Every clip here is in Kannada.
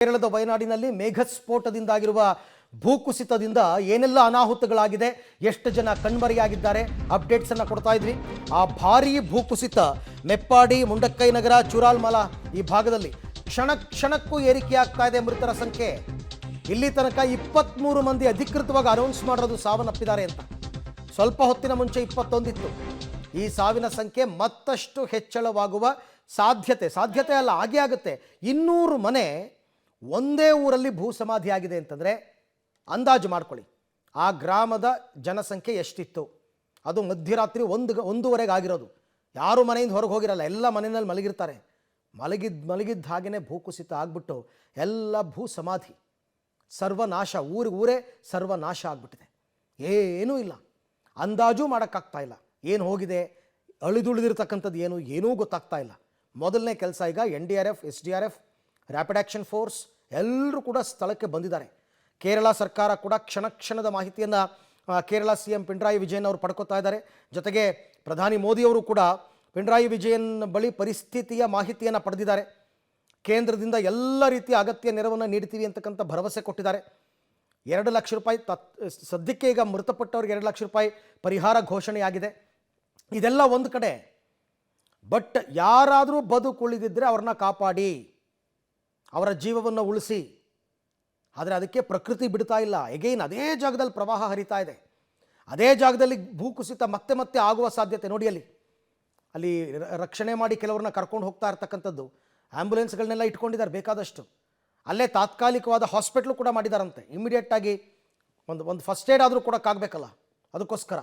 ಕೇರಳದ ವಯನಾಡಿನಲ್ಲಿ ಮೇಘಸ್ಫೋಟದಿಂದಾಗಿರುವ ಭೂಕುಸಿತದಿಂದ ಏನೆಲ್ಲ ಅನಾಹುತಗಳಾಗಿದೆ, ಎಷ್ಟು ಜನ ಕಣ್ಮರೆಯಾಗಿದ್ದಾರೆ, ಅಪ್ಡೇಟ್ಸ್ ಅನ್ನು ಕೊಡ್ತಾ ಇದ್ವಿ. ಆ ಭಾರೀ ಭೂಕುಸಿತ ಮೆಪ್ಪಾಡಿ, ಮುಂಡಕ್ಕೈ ನಗರ, ಚೂರಾಲ್ಮಲ ಈ ಭಾಗದಲ್ಲಿ ಕ್ಷಣ ಕ್ಷಣಕ್ಕೂ ಏರಿಕೆಯಾಗ್ತಾ ಇದೆ ಮೃತರ ಸಂಖ್ಯೆ. ಇಲ್ಲಿ ತನಕ 23 ಮಂದಿ ಅಧಿಕೃತವಾಗಿ ಅನೌನ್ಸ್ ಮಾಡಿರೋದು ಸಾವನ್ನಪ್ಪಿದ್ದಾರೆ ಅಂತ. ಸ್ವಲ್ಪ ಹೊತ್ತಿನ ಮುಂಚೆ 21 ಇತ್ತು. ಈ ಸಾವಿನ ಸಂಖ್ಯೆ ಮತ್ತಷ್ಟು ಹೆಚ್ಚಳವಾಗುವ ಸಾಧ್ಯತೆ ಅಲ್ಲ, ಹಾಗೆ ಆಗುತ್ತೆ. 200 ಮನೆ ಒಂದೇ ಊರಲ್ಲಿ ಭೂ ಸಮಾಧಿ ಆಗಿದೆ ಅಂತಂದರೆ ಅಂದಾಜು ಮಾಡ್ಕೊಳ್ಳಿ ಆ ಗ್ರಾಮದ ಜನಸಂಖ್ಯೆ ಎಷ್ಟಿತ್ತು. ಅದು ಮಧ್ಯರಾತ್ರಿ 1:30 ಆಗಿರೋದು. ಯಾರು ಮನೆಯಿಂದ ಹೊರಗೆ ಹೋಗಿರಲ್ಲ, ಎಲ್ಲ ಮನೆಯಲ್ಲಿ ಮಲಗಿರ್ತಾರೆ. ಮಲಗಿದ್ದ ಹಾಗೆಯೇ ಭೂಕುಸಿತ ಆಗ್ಬಿಟ್ಟು ಎಲ್ಲ ಭೂ ಸಮಾಧಿ, ಸರ್ವನಾಶ, ಊರೇ ಸರ್ವನಾಶ ಆಗ್ಬಿಟ್ಟಿದೆ. ಏನೂ ಇಲ್ಲ, ಅಂದಾಜು ಮಾಡೋಕ್ಕಾಗ್ತಾ ಇಲ್ಲ. ಏನು ಹೋಗಿದೆ, ಅಳಿದುಳಿದಿರ್ತಕ್ಕಂಥದ್ದು ಏನೂ ಗೊತ್ತಾಗ್ತಾ ಇಲ್ಲ. ಮೊದಲನೇ ಕೆಲಸ ಈಗ NDRF, SDRF, rapid action force ಎಲ್ಲರೂ ಕೂಡ ಸ್ಥಳಕ್ಕೆ ಬಂದಿದ್ದಾರೆ. ಕೇರಳ ಸರ್ಕಾರ ಕೂಡ ಕ್ಷಣದ ಮಾಹಿತಿಯನ್ನು ಕೇರಳ CM ಪಿಣರಾಯಿ ವಿಜಯನ್ ಅವರು ಪಡ್ಕೋತಾ ಇದ್ದಾರೆ. ಜೊತೆಗೆ ಪ್ರಧಾನಿ ಮೋದಿಯವರು ಕೂಡ ಪಿಣರಾಯಿ ವಿಜಯನ್ ಬಳಿ ಪರಿಸ್ಥಿತಿಯ ಮಾಹಿತಿಯನ್ನು ಪಡೆದಿದ್ದಾರೆ. ಕೇಂದ್ರದಿಂದ ಎಲ್ಲ ರೀತಿಯ ಅಗತ್ಯ ನೆರವನ್ನು ನೀಡ್ತೀವಿ ಅಂತಕ್ಕಂಥ ಭರವಸೆ ಕೊಟ್ಟಿದ್ದಾರೆ. 2 ಲಕ್ಷ ರೂಪಾಯಿ ಸದ್ಯಕ್ಕೆ ಈಗ ಮೃತಪಟ್ಟವ್ರಿಗೆ 2 ಲಕ್ಷ ರೂಪಾಯಿ ಪರಿಹಾರ ಘೋಷಣೆಯಾಗಿದೆ. ಇದೆಲ್ಲ ಒಂದು ಕಡೆ. ಬಟ್ ಯಾರಾದರೂ ಬದುಕುಳಿದಿದ್ದರೆ ಅವ್ರನ್ನ ಕಾಪಾಡಿ, ಅವರ ಜೀವವನ್ನು ಉಳಿಸಿ. ಆದರೆ ಅದಕ್ಕೆ ಪ್ರಕೃತಿ ಬಿಡ್ತಾ ಇಲ್ಲ. ಎಗೈನ್ ಅದೇ ಜಾಗದಲ್ಲಿ ಪ್ರವಾಹ ಹರಿತಾ ಇದೆ, ಅದೇ ಜಾಗದಲ್ಲಿ ಭೂಕುಸಿತ ಮತ್ತೆ ಆಗುವ ಸಾಧ್ಯತೆ. ನೋಡಿ, ಅಲ್ಲಿ ರಕ್ಷಣೆ ಮಾಡಿ ಕೆಲವ್ರನ್ನ ಕರ್ಕೊಂಡು ಹೋಗ್ತಾ ಇರ್ತಕ್ಕಂಥದ್ದು. ಆ್ಯಂಬುಲೆನ್ಸ್ಗಳನ್ನೆಲ್ಲ ಇಟ್ಕೊಂಡಿದ್ದಾರೆ ಬೇಕಾದಷ್ಟು. ಅಲ್ಲೇ ತಾತ್ಕಾಲಿಕವಾದ ಹಾಸ್ಪಿಟ್ಲು ಕೂಡ ಮಾಡಿದಾರಂತೆ. ಇಮಿಡಿಯೇಟಾಗಿ ಒಂದು ಫಸ್ಟ್ ಏಡ್ ಆದರೂ ಕೊಡೋಕ್ಕಾಗಬೇಕಲ್ಲ, ಅದಕ್ಕೋಸ್ಕರ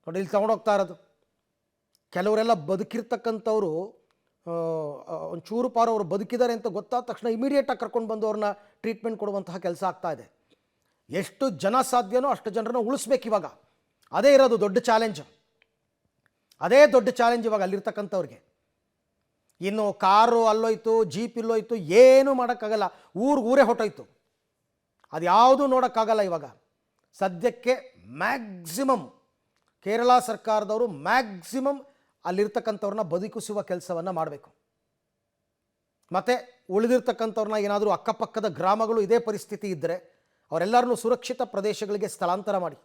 ನೋಡಿ ಇಲ್ಲಿ ತೊಗೊಂಡೋಗ್ತಾ ಇರೋದು. ಕೆಲವರೆಲ್ಲ ಬದುಕಿರ್ತಕ್ಕಂಥವ್ರು ಒಂಚೂರು ಪಾರು ಅವರು ಬದುಕಿದ್ದಾರೆ ಅಂತ ಗೊತ್ತಾದ ತಕ್ಷಣ ಇಮಿಡಿಯೇಟಾಗಿ ಕರ್ಕೊಂಡು ಬಂದು ಅವ್ರನ್ನ ಟ್ರೀಟ್ಮೆಂಟ್ ಕೊಡುವಂತಹ ಕೆಲಸ ಆಗ್ತಾ ಇದೆ. ಎಷ್ಟು ಜನ ಸಾಧ್ಯನೋ ಅಷ್ಟು ಜನರನ್ನು ಉಳಿಸ್ಬೇಕು ಇವಾಗ. ಅದೇ ಇರೋದು ದೊಡ್ಡ ಚಾಲೆಂಜ್. ಅದೇ ದೊಡ್ಡ ಚಾಲೆಂಜ್ ಇವಾಗ ಅಲ್ಲಿರ್ತಕ್ಕಂಥವ್ರಿಗೆ. ಇನ್ನು ಕಾರು ಅಲ್ಲೋಯ್ತು, ಜೀಪ್ ಇಲ್ಲೋಯ್ತು, ಏನೂ ಮಾಡೋಕ್ಕಾಗಲ್ಲ. ಊರೇ ಹೊಟ್ಟೋಯ್ತು. ಅದು ಯಾವುದೂ ನೋಡೋಕ್ಕಾಗಲ್ಲ ಇವಾಗ. ಸದ್ಯಕ್ಕೆ ಮ್ಯಾಕ್ಸಿಮಮ್ ಕೇರಳ ಸರ್ಕಾರದವರು ಮ್ಯಾಕ್ಸಿಮಮ್ ಅಲ್ಲಿರ್ತಕ್ಕಂಥವ್ರನ್ನ ಬದುಕಿಸುವ ಕೆಲಸವನ್ನು ಮಾಡಬೇಕು. ಮತ್ತು ಉಳಿದಿರ್ತಕ್ಕಂಥವ್ರನ್ನ ಏನಾದರೂ ಅಕ್ಕಪಕ್ಕದ ಗ್ರಾಮಗಳು ಇದೇ ಪರಿಸ್ಥಿತಿ ಇದ್ದರೆ ಅವರೆಲ್ಲರನ್ನೂ ಸುರಕ್ಷಿತ ಪ್ರದೇಶಗಳಿಗೆ ಸ್ಥಳಾಂತರ ಮಾಡಿ.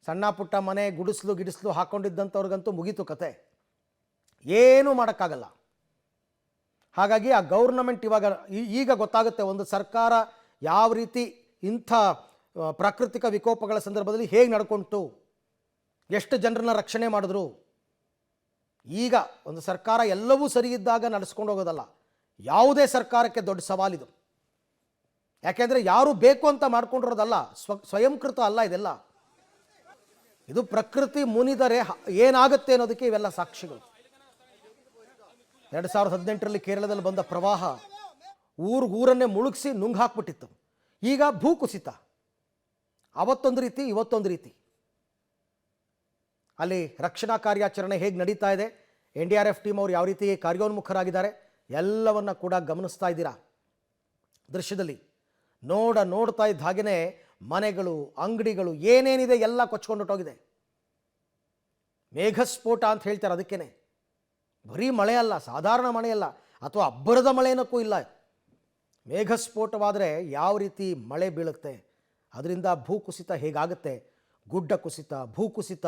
ಸಣ್ಣ ಪುಟ್ಟ ಮನೆ ಗುಡಿಸ್ಲು ಹಾಕ್ಕೊಂಡಿದ್ದಂಥವ್ರಿಗಂತೂ ಮುಗೀತು ಕತೆ, ಏನೂ ಮಾಡೋಕ್ಕಾಗಲ್ಲ. ಹಾಗಾಗಿ ಆ ಗೌರ್ನಮೆಂಟ್ ಈಗ ಗೊತ್ತಾಗುತ್ತೆ ಒಂದು ಸರ್ಕಾರ ಯಾವ ರೀತಿ ಇಂಥ ಪ್ರಾಕೃತಿಕ ವಿಕೋಪಗಳ ಸಂದರ್ಭದಲ್ಲಿ ಹೇಗೆ ನಡ್ಕೊಂತು, ಎಷ್ಟು ಜನರನ್ನ ರಕ್ಷಣೆ ಮಾಡಿದ್ರು. ಈಗ ಒಂದು ಸರ್ಕಾರ ಎಲ್ಲವೂ ಸರಿ ಇದ್ದಾಗ ನಡೆಸ್ಕೊಂಡು ಹೋಗೋದಲ್ಲ, ಯಾವುದೇ ಸರ್ಕಾರಕ್ಕೆ ದೊಡ್ಡ ಸವಾಲಿದು. ಯಾಕೆಂದರೆ ಯಾರು ಬೇಕು ಅಂತ ಮಾಡ್ಕೊಂಡಿರೋದಲ್ಲ, ಸ್ವಯಂಕೃತ ಅಲ್ಲ ಇದೆಲ್ಲ. ಇದು ಪ್ರಕೃತಿ ಮುನಿದರೆ ಏನಾಗುತ್ತೆ ಅನ್ನೋದಕ್ಕೆ ಇವೆಲ್ಲ ಸಾಕ್ಷಿಗಳು. 2018ರಲ್ಲಿ ಕೇರಳದಲ್ಲಿ ಬಂದ ಪ್ರವಾಹ ಊರನ್ನೇ ಮುಳುಗಿಸಿ ನುಂಗ್ ಹಾಕ್ಬಿಟ್ಟಿತ್ತು. ಈಗ ಭೂಕುಸಿತ, ಅವತ್ತೊಂದು ರೀತಿ ಇವತ್ತೊಂದು ರೀತಿ. ಅಲ್ಲಿ ರಕ್ಷಣಾ ಕಾರ್ಯಾಚರಣೆ ಹೇಗೆ ನಡೀತಾ ಇದೆ, NDRF ಟೀಮ್ ಅವರು ಯಾವ ರೀತಿ ಕಾರ್ಯೋನ್ಮುಖರಾಗಿದ್ದಾರೆ ಎಲ್ಲವನ್ನ ಕೂಡ ಗಮನಿಸ್ತಾ ಇದ್ದೀರಾ ದೃಶ್ಯದಲ್ಲಿ. ನೋಡ್ತಾ ಇದ್ದ ಹಾಗೆಯೇ ಮನೆಗಳು, ಅಂಗಡಿಗಳು, ಏನೇನಿದೆ ಎಲ್ಲ ಕೊಚ್ಕೊಂಡೋಗಿದೆ. ಮೇಘಸ್ಫೋಟ ಅಂತ ಹೇಳ್ತಾರೆ ಅದಕ್ಕೇನೆ. ಬರೀ ಮಳೆ ಅಲ್ಲ, ಸಾಧಾರಣ ಮಳೆ ಅಲ್ಲ, ಅಥವಾ ಅಬ್ಬರದ ಮಳೆನಕ್ಕೂ ಇಲ್ಲ. ಮೇಘಸ್ಫೋಟವಾದರೆ ಯಾವ ರೀತಿ ಮಳೆ ಬೀಳುತ್ತೆ, ಅದರಿಂದ ಭೂಕುಸಿತ ಹೇಗಾಗುತ್ತೆ, ಗುಡ್ಡ ಕುಸಿತ, ಭೂಕುಸಿತ.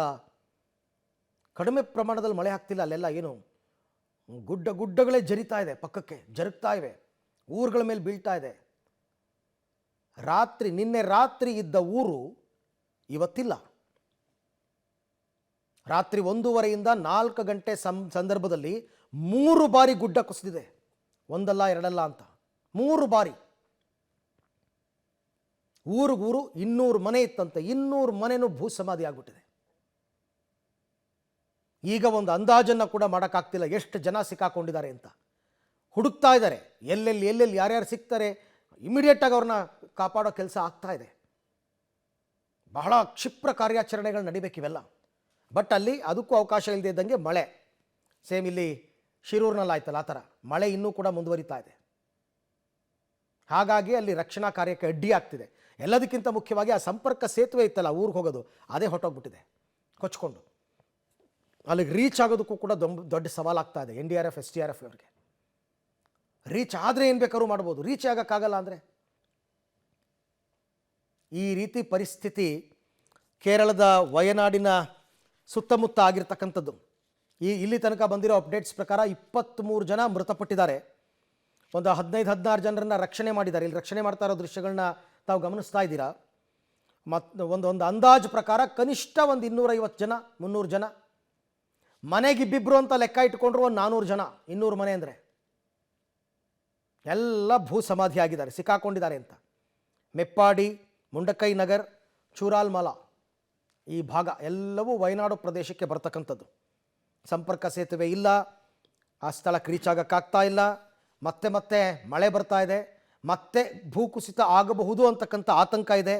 ಕಡಿಮೆ ಪ್ರಮಾಣದಲ್ಲಿ ಮಳೆ ಆಗ್ತಿಲ್ಲ ಅಲ್ಲೆಲ್ಲ. ಏನು ಗುಡ್ಡಗಳೇ ಪಕ್ಕಕ್ಕೆ ಜರುಗ್ತಾ ಇವೆ, ಊರುಗಳ ಮೇಲೆ ಬೀಳ್ತಾ ಇದೆ. ನಿನ್ನೆ ರಾತ್ರಿ ಇದ್ದ ಊರು ಇವತ್ತಿಲ್ಲ. ರಾತ್ರಿ 1:30ಯಿಂದ 4 ಗಂಟೆ ಸಂದರ್ಭದಲ್ಲಿ 3 ಬಾರಿ ಗುಡ್ಡ ಕುಸಿದಿದೆ. ಒಂದಲ್ಲ ಎರಡಲ್ಲ ಅಂತ 3 ಬಾರಿ. ಊರು 200 ಮನೆ ಇತ್ತಂತೆ, 200 ಮನೆನೂ ಭೂ ಸಮಾಧಿ ಆಗ್ಬಿಟ್ಟಿದೆ. ಈಗ ಒಂದು ಅಂದಾಜನ್ನು ಕೂಡ ಮಾಡೋಕ್ಕಾಗ್ತಿಲ್ಲ ಎಷ್ಟು ಜನ ಸಿಕ್ಕಾಕೊಂಡಿದ್ದಾರೆ ಅಂತ. ಹುಡುಕ್ತಾ ಇದ್ದಾರೆ, ಎಲ್ಲೆಲ್ಲಿ ಯಾರ್ಯಾರು ಸಿಗ್ತಾರೆ, ಇಮಿಡಿಯೇಟಾಗಿ ಅವ್ರನ್ನ ಕಾಪಾಡೋ ಕೆಲಸ ಆಗ್ತಾ ಇದೆ. ಬಹಳ ಕ್ಷಿಪ್ರ ಕಾರ್ಯಾಚರಣೆಗಳು ನಡಿಬೇಕಿವೆಲ್ಲ. ಬಟ್ ಅಲ್ಲಿ ಅದಕ್ಕೂ ಅವಕಾಶ ಇಲ್ಲದೆ ಇದ್ದಂಗೆ ಮಳೆ. ಸೇಮ್ ಇಲ್ಲಿ ಶಿರೂರಿನಲ್ಲಿ ಆಯ್ತಲ್ಲ, ಆ ಥರ ಮಳೆ ಇನ್ನೂ ಕೂಡ ಮುಂದುವರಿತಾ ಇದೆ. ಹಾಗಾಗಿ ಅಲ್ಲಿ ರಕ್ಷಣಾ ಕಾರ್ಯಕ್ಕೆ ಅಡ್ಡಿ ಆಗ್ತಿದೆ. ಎಲ್ಲದಕ್ಕಿಂತ ಮುಖ್ಯವಾಗಿ ಆ ಸಂಪರ್ಕ ಸೇತುವೆ ಇತ್ತಲ್ಲ ಊರಿಗೆ ಹೋಗೋದು, ಅದೇ ಹೊಟ್ಟೋಗ್ಬಿಟ್ಟಿದೆ ಕೊಚ್ಕೊಂಡು. ಅಲ್ಲಿಗೆ ರೀಚ್ ಆಗೋದಕ್ಕೂ ಕೂಡ ದೊಡ್ಡ ಸವಾಲಾಗ್ತಾ ಇದೆ NDRF, SDRF ಅವರಿಗೆ. ರೀಚ್ ಆದರೆ ಏನು ಬೇಕಾದ್ರೂ ಮಾಡ್ಬೋದು, ರೀಚ್ ಆಗೋಕ್ಕಾಗಲ್ಲ ಅಂದರೆ. ಈ ರೀತಿ ಪರಿಸ್ಥಿತಿ ಕೇರಳದ ವಯನಾಡಿನ ಸುತ್ತಮುತ್ತ ಆಗಿರ್ತಕ್ಕಂಥದ್ದು. ಇಲ್ಲಿ ತನಕ ಬಂದಿರೋ ಅಪ್ಡೇಟ್ಸ್ ಪ್ರಕಾರ 23 ಜನ ಮೃತಪಟ್ಟಿದ್ದಾರೆ. ಒಂದು 15-16 ಜನರನ್ನು ರಕ್ಷಣೆ ಮಾಡಿದ್ದಾರೆ. ಇಲ್ಲಿ ರಕ್ಷಣೆ ಮಾಡ್ತಾ ಇರೋ ದೃಶ್ಯಗಳನ್ನ ತಾವು ಗಮನಿಸ್ತಾ ಇದ್ದೀರಾ. ಮತ್ತು ಒಂದು ಅಂದಾಜು ಪ್ರಕಾರ ಕನಿಷ್ಠ ಒಂದು 250 ಜನ 300 ಜನ, ಮನೆಗಿಬ್ಬಿಬ್ರು ಅಂತ ಲೆಕ್ಕ ಇಟ್ಕೊಂಡ್ರು ಒಂದು 400 ಜನ, 200 ಮನೆ ಅಂದರೆ ಎಲ್ಲ ಭೂ ಸಮಾಧಿ ಆಗಿದ್ದಾರೆ, ಸಿಕ್ಕಾಕೊಂಡಿದ್ದಾರೆ ಅಂತ. ಮೆಪ್ಪಾಡಿ, ಮುಂಡಕೈ ನಗರ್, ಚೂರಾಲ್ಮಲ ಈ ಭಾಗ ಎಲ್ಲವೂ ವಯನಾಡು ಪ್ರದೇಶಕ್ಕೆ ಬರ್ತಕ್ಕಂಥದ್ದು. ಸಂಪರ್ಕ ಸೇತುವೆ ಇಲ್ಲ, ಆ ಸ್ಥಳಕ್ಕೆ ರೀಚ್ ಆಗೋಕ್ಕಾಗ್ತಾ ಇಲ್ಲ. ಮತ್ತೆ ಮತ್ತೆ ಮಳೆ ಬರ್ತಾ ಇದೆ, ಮತ್ತೆ ಭೂಕುಸಿತ ಆಗಬಹುದು ಅಂತಕ್ಕಂಥ ಆತಂಕ ಇದೆ.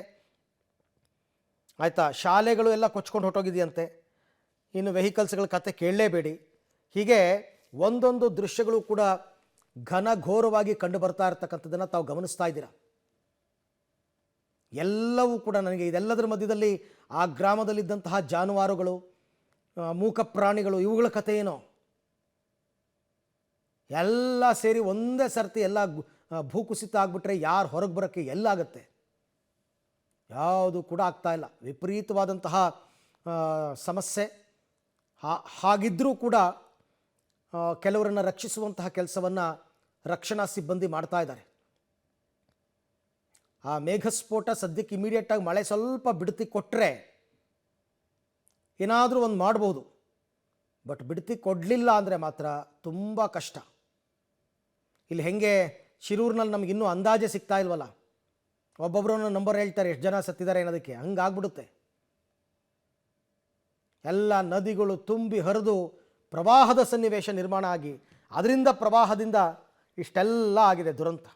ಆಯಿತಾ, ಶಾಲೆಗಳು ಎಲ್ಲ ಕೊಚ್ಕೊಂಡು ಹೊಟ್ಟೋಗಿದೆಯಂತೆ. ಇನ್ನು ವೆಹಿಕಲ್ಸ್ಗಳ ಕತೆ ಕೇಳಲೇಬೇಡಿ. ಹೀಗೆ ಒಂದೊಂದು ದೃಶ್ಯಗಳು ಕೂಡ ಘನಘೋರವಾಗಿ ಕಂಡು ಬರ್ತಾ ಇರ್ತಕ್ಕಂಥದ್ದನ್ನು ತಾವು ಗಮನಿಸ್ತಾ ಇದ್ದೀರಾ. ಎಲ್ಲವೂ ಕೂಡ ನನಗೆ ಇದೆಲ್ಲದರ ಮಧ್ಯದಲ್ಲಿ ಆ ಗ್ರಾಮದಲ್ಲಿದ್ದಂತಹ ಜಾನುವಾರುಗಳು, ಮೂಕ ಪ್ರಾಣಿಗಳು, ಇವುಗಳ ಕಥೆ ಏನೋ ಎಲ್ಲ ಸೇರಿ ಒಂದೇ ಸರ್ತಿ ಎಲ್ಲ ಭೂಕುಸಿತ ಆಗಿಬಿಟ್ರೆ ಯಾರು ಹೊರಗೆ ಬರೋಕ್ಕೆ ಎಲ್ಲಾಗತ್ತೆ, ಯಾವುದು ಕೂಡ ಆಗ್ತಾ ಇಲ್ಲ. ವಿಪರೀತವಾದಂತಹ ಸಮಸ್ಯೆ. ಹಾಗಿದ್ದರೂ ಕೂಡ ಕೆಲವರನ್ನು ರಕ್ಷಿಸುವಂತಹ ಕೆಲಸವನ್ನು ರಕ್ಷಣಾ ಸಿಬ್ಬಂದಿ ಮಾಡ್ತಾ ಇದ್ದಾರೆ. ಆ ಮೇಘಸ್ಫೋಟ ಸದ್ಯಕ್ಕೆ ಇಮಿಡಿಯೇಟಾಗಿ ಮಳೆ ಸ್ವಲ್ಪ ಬಿಡುತಿ ಕೊಟ್ಟರೆ ಏನಾದರೂ ಒಂದು ಮಾಡ್ಬೋದು. ಬಟ್ ಬಿಡುತಿ ಕೊಡಲಿಲ್ಲ ಅಂದರೆ ಮಾತ್ರ ತುಂಬ ಕಷ್ಟ. ಇಲ್ಲಿ ಹೆಂಗೆ ಶಿರೂರಿನಲ್ಲಿ ನಮ್ಗೆ ಇನ್ನೂ ಅಂದಾಜೆ ಸಿಗ್ತಾ ಇಲ್ವಲ್ಲ, ಒಬ್ಬೊಬ್ಬರನ್ನು ನಂಬರ್ ಹೇಳ್ತಾರೆ ಎಷ್ಟು ಜನ ಸತ್ತಿದ್ದಾರೆ ಅನ್ನೋದಕ್ಕೆ, ಹಂಗಾಗ್ಬಿಡುತ್ತೆ. ಎಲ್ಲ ನದಿಗಳು ತುಂಬಿ ಹರಿದು ಪ್ರವಾಹದ ಸನ್ನಿವೇಶ ನಿರ್ಮಾಣ ಆಗಿ ಅದರಿಂದ ಪ್ರವಾಹದಿಂದ ಇಷ್ಟೆಲ್ಲ ಆಗಿದೆ ದುರಂತ.